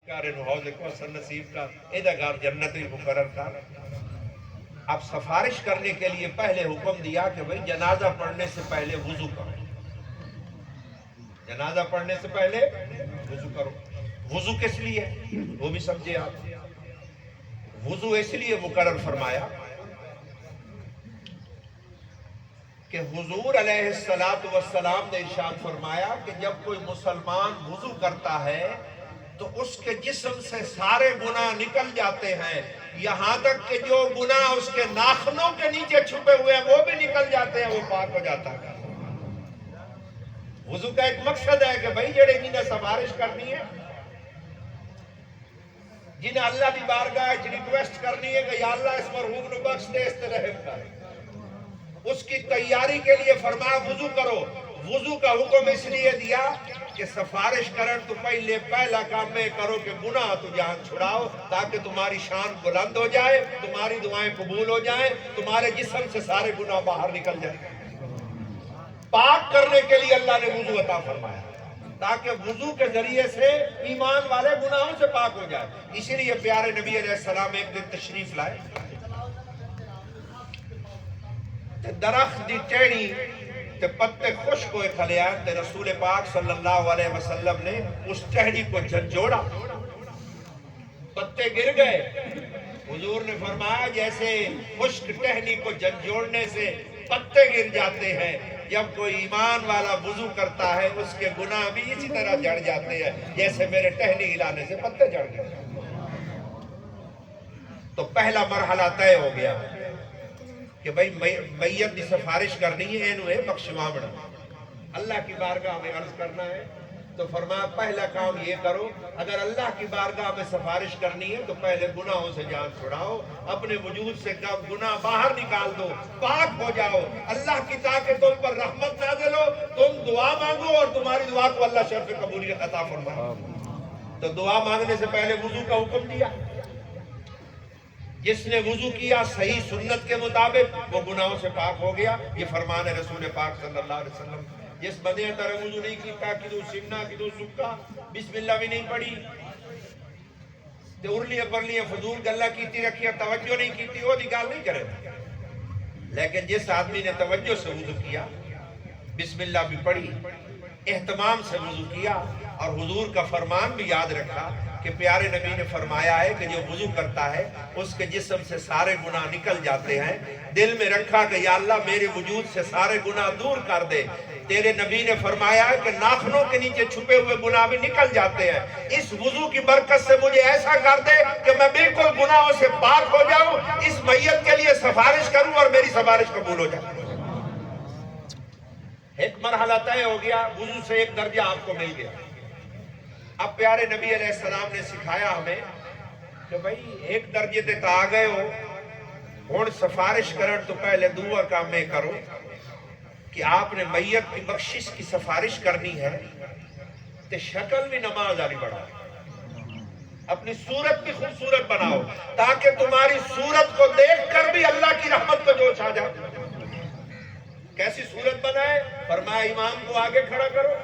حوض کوثر نصیب کا ادھر گھر جنت مقرر کر۔ اب سفارش کرنے کے لیے پہلے حکم دیا کہ بھئی جنازہ پڑھنے سے پہلے وضو کرو، جنازہ پڑھنے سے پہلے وضو کرو۔ وضو کس لیے وہ بھی سمجھے آپ۔ وضو اس لیے مقرر فرمایا کہ حضور علیہ السلام نے ارشاد فرمایا کہ جب کوئی مسلمان وضو کرتا ہے تو اس کے جسم سے سارے گناہ نکل جاتے ہیں، یہاں تک کہ جو گناہ اس کے ناخنوں کے نیچے چھپے ہوئے ہیں وہ بھی نکل جاتے ہیں، وہ پاک ہو جاتا ہے۔ وضو کا ایک مقصد ہے کہ بھئی جڑے جنہیں سفارش کرنی ہے، جنہیں اللہ دی بارگاہ ریکویسٹ کرنی ہے کہ یا اللہ اس مرحوم نو بخش دے، اس تے رحم کر، اس کی تیاری کے لیے فرمایا وضو کرو۔ وضو کا حکم اس لیے دیا کہ سفارش کرن تو پہلا کام میں کرو کہ گناہ تو جان چھڑاؤ، تاکہ تمہاری شان بلند ہو جائے، تمہاری دعائیں قبول ہو جائیں، تمہارے جسم سے سارے گناہ باہر نکل جائیں۔ پاک کرنے کے لیے اللہ نے وضو عطا فرمایا تاکہ وضو کے ذریعے سے ایمان والے گناہوں سے پاک ہو جائے۔ اسی لیے پیارے نبی علیہ السلام ایک دن تشریف لائے، درخت دی ٹہنی تے پتے خشک ہوئے کھلے آئے، تے رسول پاک صلی اللہ علیہ وسلم نے اس ٹہنی کو جھنجھوڑا، پتے گر گئے۔ حضور نے فرمایا جیسے خشک ٹہنی کو جھنجھوڑنے سے پتے گر جاتے ہیں، جب کوئی ایمان والا وضو کرتا ہے اس کے گناہ بھی اسی طرح جڑ جاتے ہیں جیسے میرے ٹہنی ہلانے سے پتے جڑ گئے۔ تو پہلا مرحلہ طے ہو گیا کہ بھئی میت دی سفارش کرنی ہے، اینو ہے بخشوامنا، اللہ کی بارگاہ میں عرض کرنا ہے۔ تو فرمایا پہلا کام یہ کرو، اگر اللہ کی بارگاہ میں سفارش کرنی ہے تو پہلے گناہوں سے جان چھڑاؤ، اپنے وجود سے گناہ باہر نکال دو، پاک ہو جاؤ، اللہ کی تاکہ تم پر رحمت نازل ہو، تم دعا مانگو اور تمہاری دعا کو اللہ شرف قبولیت عطا فرمائے۔ تو دعا مانگنے سے پہلے وضو کا حکم دیا، جس نے وضو کیا صحیح سنت کے مطابق وہ گناہوں سے پاک ہو گیا۔ یہ فرمان ہے رسول پاک صلی اللہ علیہ وسلم۔ جس بندے نے طرح وضو نہیں کیتا، کدو سمنا کدو سکا، بسم اللہ بھی نہیں پڑھی، تے ارلیاں پرلیاں فضول گلہ کیتی رکھیا، توجہ نہیں کیتی، وہ دی گال نہیں کرے۔ لیکن جس آدمی نے توجہ سے وضو کیا، بسم اللہ بھی پڑھی، اہتمام سے وضو کیا اور حضور کا فرمان بھی یاد رکھا کہ پیارے نبی نے فرمایا ہے کہ جو وضو کرتا ہے اس کے جسم سے سارے گناہ نکل جاتے ہیں، دل میں رکھا کہ یا اللہ میرے وجود سے سارے گناہ دور کر دے۔ تیرے نبی نے فرمایا ہے کہ ناخنوں کے نیچے چھپے ہوئے گناہ بھی نکل جاتے ہیں، اس وضو کی برکت سے مجھے ایسا کر دے کہ میں بالکل گناہوں سے پاک ہو جاؤں، اس میت کے لیے سفارش کروں اور میری سفارش قبول ہو جائے۔ ایک مرحلہ طے ہو گیا، وضو سے ایک درجہ آپ کو مل گیا۔ اب پیارے نبی علیہ السلام نے سکھایا ہمیں کہ بھئی ایک درجے تے تا گئے ہو، ہون سفارش کرن تو پہلے دعا کام میں کرو کہ آپ نے میت کی بخشش کی سفارش کرنی ہے، تے شکل بھی نماز آلی بڑھاؤ، اپنی صورت بھی خوبصورت بناؤ تاکہ تمہاری صورت کو دیکھ کر بھی اللہ کی رحمت کو جوش آ جائے۔ کیسی صورت بنائے؟ فرمایا امام کو آگے کھڑا کرو،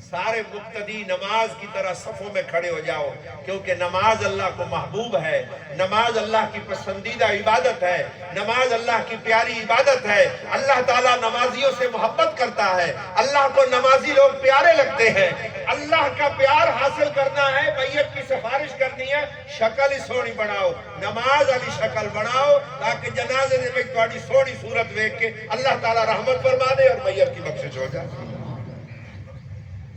سارے مقتدی نماز کی طرح صفوں میں کھڑے ہو جاؤ، کیونکہ نماز اللہ کو محبوب ہے، نماز اللہ کی پسندیدہ عبادت ہے، نماز اللہ کی پیاری عبادت ہے۔ اللہ تعالیٰ نمازیوں سے محبت کرتا ہے، اللہ کو نمازی لوگ پیارے لگتے ہیں۔ اللہ کا پیار حاصل کرنا ہے، میت کی سفارش کرنی ہے، شکل ہی سونی بناؤ، نماز علی شکل بناؤ تاکہ جنازے میں تھوڑی سونی صورت دیکھ کے اللہ تعالیٰ رحمت فرما دے اور میت کی بخشش ہو جائے۔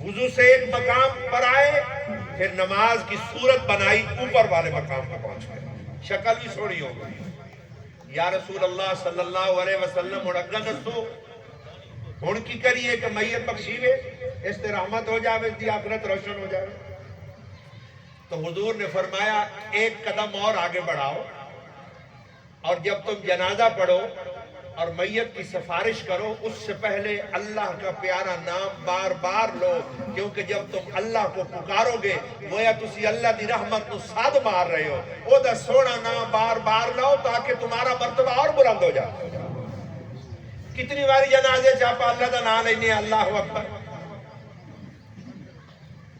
وضو سے ایک مقام پر آئے، پھر نماز کی صورت بنائی، اوپر والے مقام پر پہنچ گئے، شکل بھی سوڑی ہو گئی۔ یا رسول اللہ صلی اللہ علیہ وسلم اڑگا دستو ان کی کریے کہ میت بخشیوے، اس سے رحمت ہو جاوے، اس دی آخرت روشن ہو جائے۔ تو حضور نے فرمایا ایک قدم اور آگے بڑھاؤ، اور جب تم جنازہ پڑھو اور میت کی سفارش کرو اس سے پہلے اللہ کا پیارا نام بار بار لو، کیونکہ جب تم اللہ کو پکارو گے گویا تسی اللہ دی رحمت کو ساتھ مار رہے ہو، وہ دا سونا نام بار بار لو تاکہ تمہارا مرتبہ اور بلند ہو جائے۔ کتنی باری جنازے چاپا اللہ دا نام لینے اللہ اکبر،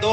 2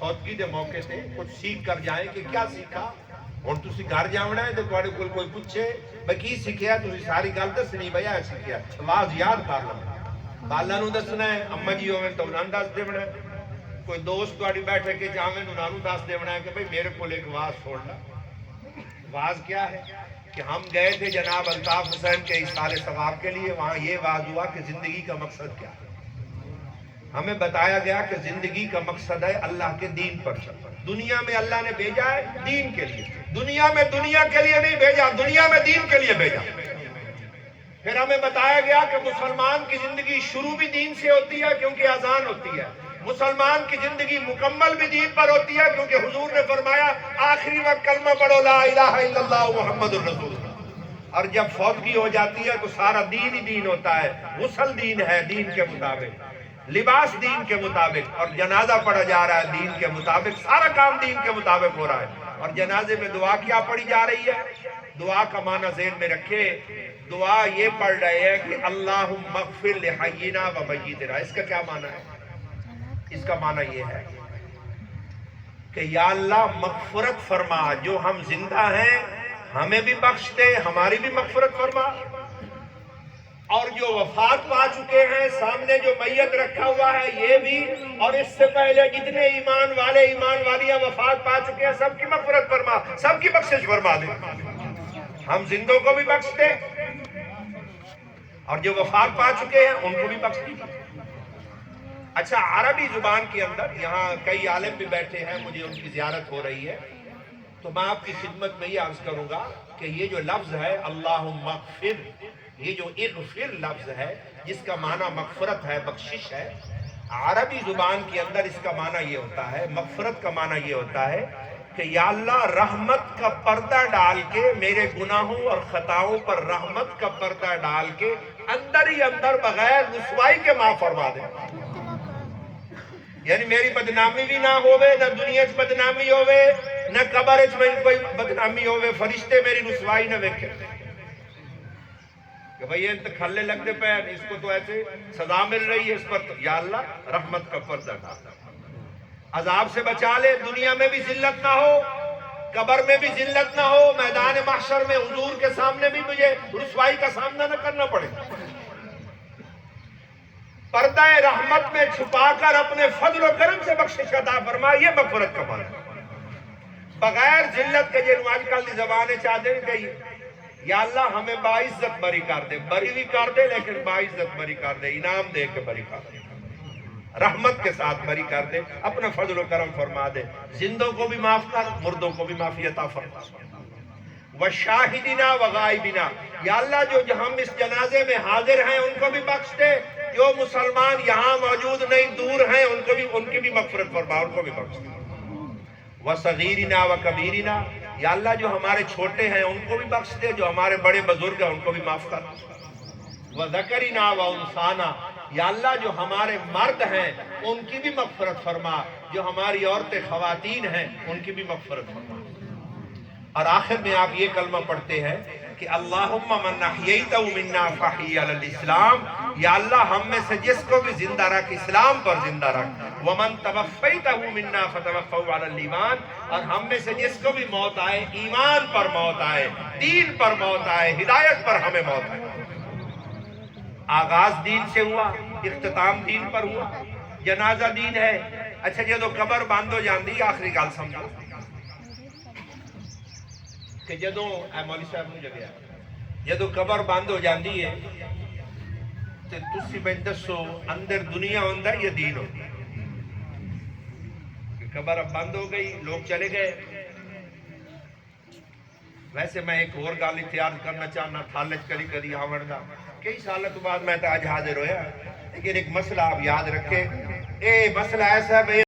فوتگی دے موقع سے کچھ سیکھ کر جائیں کہ کیا سیکھا. ہن تسی گھر جاونا ہے تے تواڈے کول کوئی پوچھے بھئی کی سیکھیا تسی ساری گل دسنی بھئی اے سیکھیا آواز یاد کر لو. بالا نو دسنا ہے اما جی ہوویں تو انہاں دس دیونا ہے. کوئی دوست تواڈی بیٹھے کے جاویں انہاں نو دس دیونا ہے کہ بھئی میرے کول ایک واز سن لا. واز کیا ہے کہ ہم گئے تھے جناب الطاف حسین کے اصحار ثواب کے لیے. وہاں یہ واز ہوا کہ زندگی کا مقصد کیا ہے. ہمیں بتایا گیا کہ زندگی کا مقصد ہے اللہ کے دین پر چلنا. دنیا میں اللہ نے بھیجا ہے دین کے لیے. دنیا میں دنیا کے لیے نہیں بھیجا, دنیا میں دین کے لیے بھیجا. پھر ہمیں بتایا گیا کہ مسلمان کی زندگی شروع بھی دین سے ہوتی ہے کیونکہ اذان ہوتی ہے. مسلمان کی زندگی مکمل بھی دین پر ہوتی ہے کیونکہ حضور نے فرمایا آخری وقت کلمہ پڑھو لا الہ الا اللہ محمد الرسول اللہ. اور جب فوتگی ہو جاتی ہے تو سارا دین ہی دین ہوتا ہے. غسل دین ہے دین کے مطابق, لباس دین کے مطابق, اور جنازہ پڑھا جا رہا ہے دین کے مطابق. سارا کام دین کے مطابق ہو رہا ہے. اور جنازے میں دعا کیا پڑھی جا رہی ہے؟ دعا کا معنی ذہن میں رکھے. دعا یہ پڑھ رہے ہیں کہ اللہم اغفر لحینا و میتنا. اس کا کیا معنی ہے؟ اس کا معنی یہ ہے کہ یا اللہ مغفرت فرما, جو ہم زندہ ہیں ہمیں بھی بخش دے, ہماری بھی مغفرت فرما, اور جو وفات پا چکے ہیں سامنے جو میت رکھا ہوا ہے یہ بھی, اور اس سے پہلے جتنے ایمان والے ایمان والیاں وفات پا چکے ہیں سب کی مغفرت فرما, سب کی بخشش فرما دے. ہم زندوں کو بھی بخش دے اور جو وفات پا چکے ہیں ان کو بھی بخش دے. اچھا, عربی زبان کے اندر یہاں کئی عالم بھی بیٹھے ہیں, مجھے ان کی زیارت ہو رہی ہے, تو میں آپ کی خدمت میں یہ عرض کروں گا کہ یہ جو لفظ ہے اللہم اغفر, یہ جو اغفر لفظ ہے جس کا معنی مغفرت ہے, بخشش ہے, عربی زبان کے اندر اس کا معنی یہ ہوتا ہے, مغفرت کا معنی یہ ہوتا ہے کہ یا اللہ رحمت کا پردہ ڈال کے, میرے گناہوں اور خطاؤں پر رحمت کا پردہ ڈال کے اندر ہی اندر بغیر رسوائی کے معاف فرما دے. یعنی میری بدنامی بھی نہ ہوئے, نہ دنیا چ بدنامی ہوئے, نہ قبر چ کوئی بدنامی ہوئے, فرشتے میری رسوائی نہ ویکھے کہ بھئی یہ کھلے لگ دے پہ, اس کو تو ایسے سزا مل رہی ہے, اس پر یا اللہ رحمت کا پردہ ڈال, عذاب سے بچا لے, دنیا میں بھی ذلت نہ ہو, قبر میں بھی ذلت نہ ہو, میدان محشر میں حضور کے سامنے بھی مجھے رسوائی کا سامنا نہ کرنا پڑے. پردہ رحمت میں چھپا کر اپنے فضل و کرم سے بخشش عطا فرما, یہ مغفرت کا معنی ہے. بغیر ذلت کے جنوں آج کل دی زبانیں چاہتے ہیں کہ یا اللہ ہمیں باعزت بری کر دے, بری بھی کر دے لیکن باعزت بری کر دے, انعام دے کے بری کر دے, رحمت کے ساتھ بری کر دے, اپنا فضل و کرم فرما دے. زندوں کو بھی معاف کر, مردوں کو بھی معافی عطا فرما. وشاہدنا وغائبنا, یا اللہ جو ہم اس جنازے میں حاضر ہیں ان کو بھی بخش دے, جو مسلمان یہاں موجود نہیں دور ہیں ان کی بھی مغفرت فرما, ان کو بھی بخش دے. وصغیرنا وکبیرنا, یا اللہ جو ہمارے چھوٹے ہیں ان کو بھی بخش دے, جو ہمارے بڑے بزرگ ہیں ان کو بھی معاف کر. وذکرنا وانثانا, یا اللہ جو ہمارے مرد ہیں ان کی بھی مغفرت فرما, جو ہماری عورتیں خواتین ہیں ان کی بھی مغفرت فرما. اور آخر میں آپ یہ کلمہ پڑھتے ہیں کہ اللہم من احییتہ منا فاحیی علی الاسلام, یا اللہ ہم میں سے جس کو بھی زندہ رکھ اسلام پر زندہ رکھ. ومن توفیتہ منا فتوفہ علی الایمان, اور ہم میں سے جس کو بھی موت آئے ایمان پر موت آئے, دین پر موت آئے, ہدایت پر ہمیں موت آئے. آغاز دین سے ہوا, اختتام دین پر ہوا, جنازہ دین ہے. اچھا جدو قبر بند ہو جاندی, آخری گل سمجھو کہ جدو اے مولوی صاحب نو جگہ جدو قبر بند ہو جاندی ہے تے تسی بین دسو اندر دنیا ہوندا یا دین ہوندا؟ کہ قبر اب بند ہو گئی, لوگ چلے گئے. ویسے میں ایک اور گل اتیار کرنا چاہنا, تھالج کری کری آون دا کئی سالوں تو بعد میں تو آج حاضر ہویا, لیکن ایک مسئلہ آپ یاد رکھیں. اے مسئلہ ایسا ہے